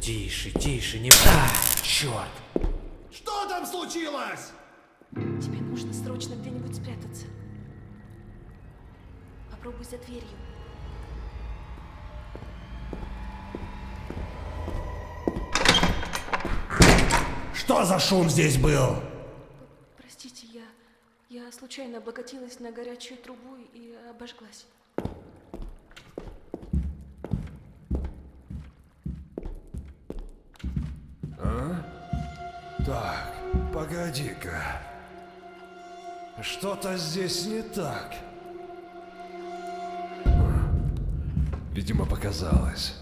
Тише, тише, не... А, черт! Что там случилось? Тебе нужно срочно где-нибудь спрятаться. Попробуй за дверью. Что за шум здесь был? Простите, я случайно облокотилась на горячую трубу и обожглась. Так, погоди-ка. Что-то здесь не так. Видимо, показалось.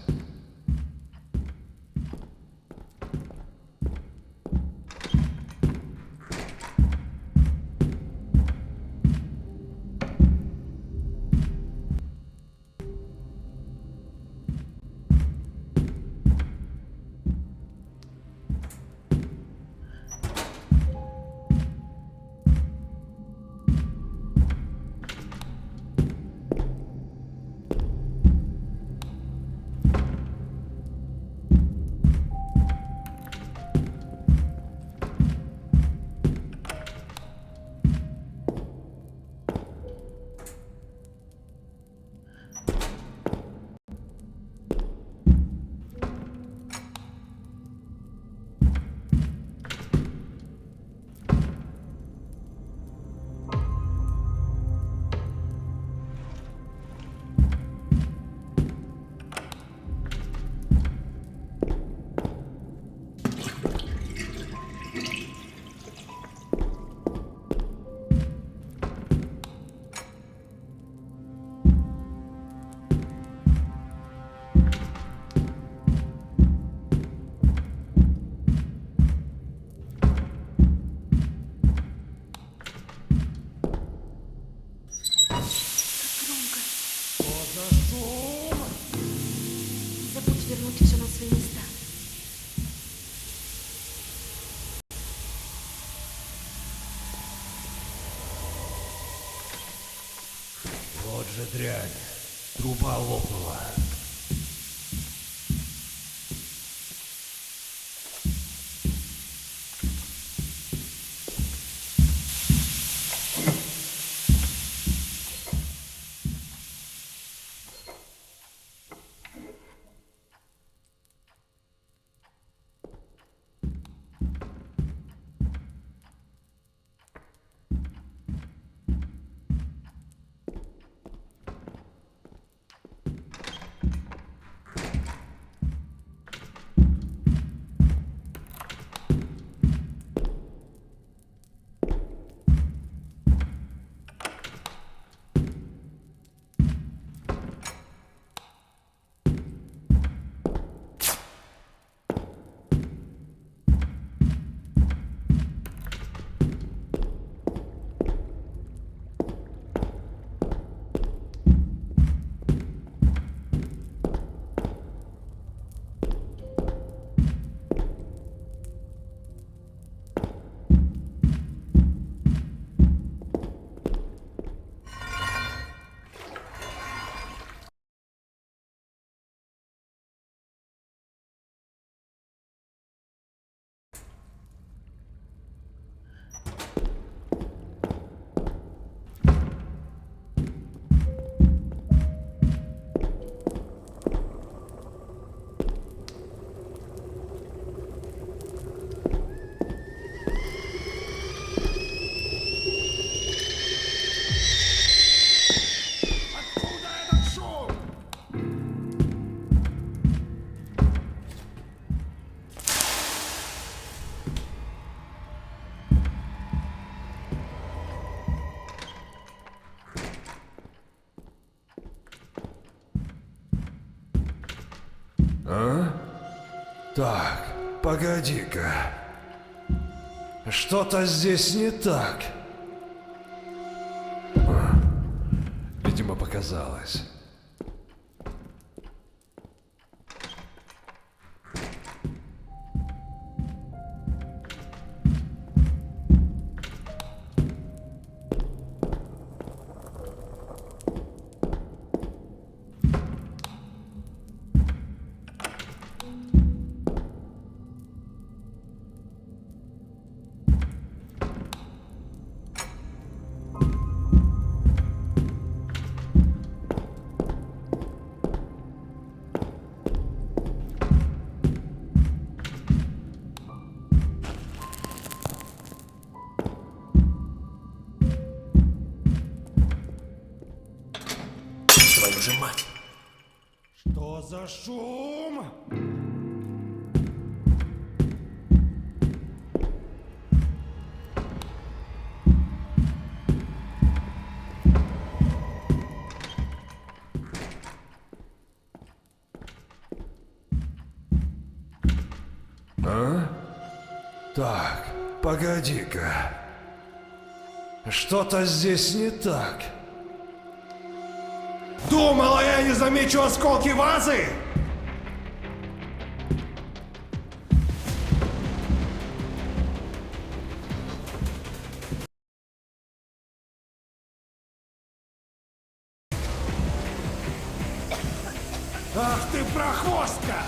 Громко. Что за шум? Не забудь вернуть все на свои места. Вот же дрянь. Труба лопнула. Откуда этот шум? Так, погоди-ка. Что-то здесь не так. Видимо, показалось. же мать? Что за шум? А? Так, погоди-ка. Что-то здесь не так. Думала, я не замечу осколки вазы? Ах ты прохвостка!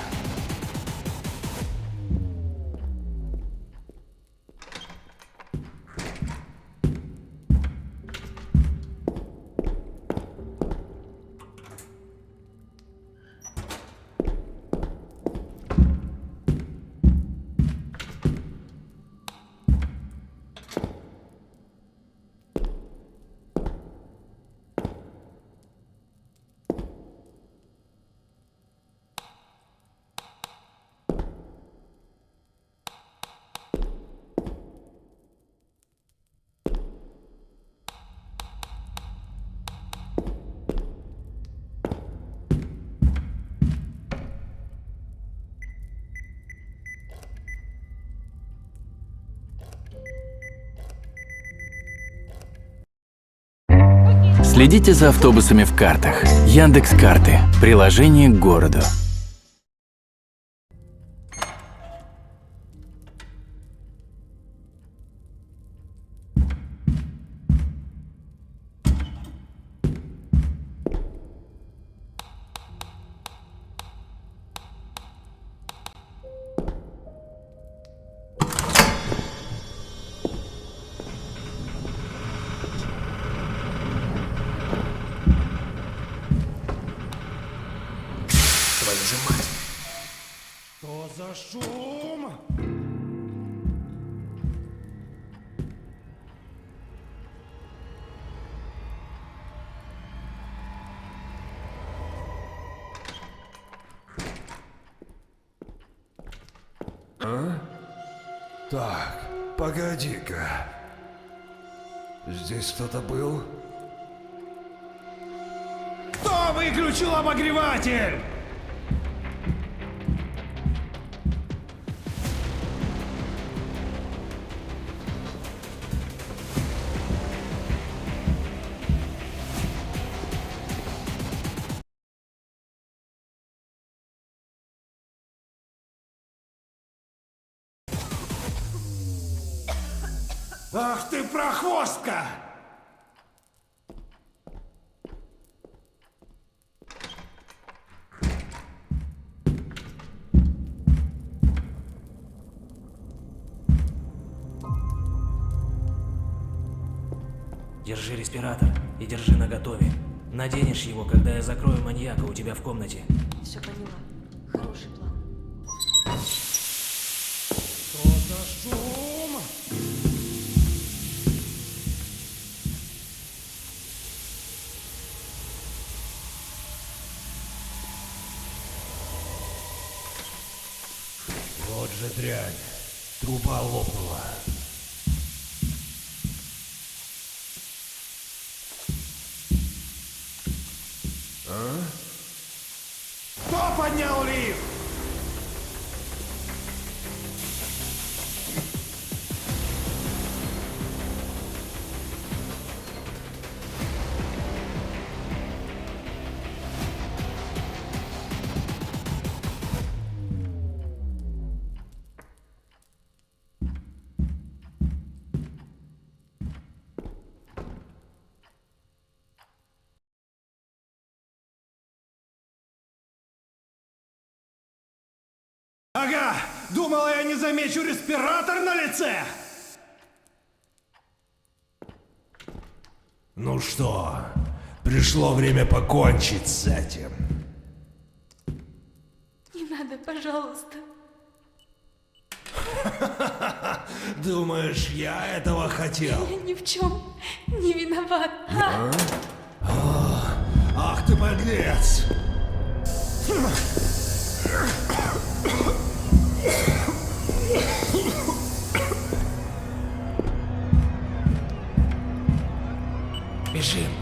Следите за автобусами в картах. Яндекс.Карты. Приложение к городу. Твою же мать! Что за шум? А? Так, погоди-ка. Здесь кто-то был? Кто выключил обогреватель? Ах ты прохвостка! Держи респиратор и держи наготове. Наденешь его, когда я закрою маньяка у тебя в комнате. Все поняла. Хороший план. Что за шум? Вот же дрянь. Труба лопнула. А? Кто поднял лифт? Ага, думала, я не замечу респиратор на лице. Ну что, пришло время покончить с этим. Не надо, пожалуйста. Думаешь, я этого хотел? Я ни в чем не виноват. Ах ты подлец! Бежим.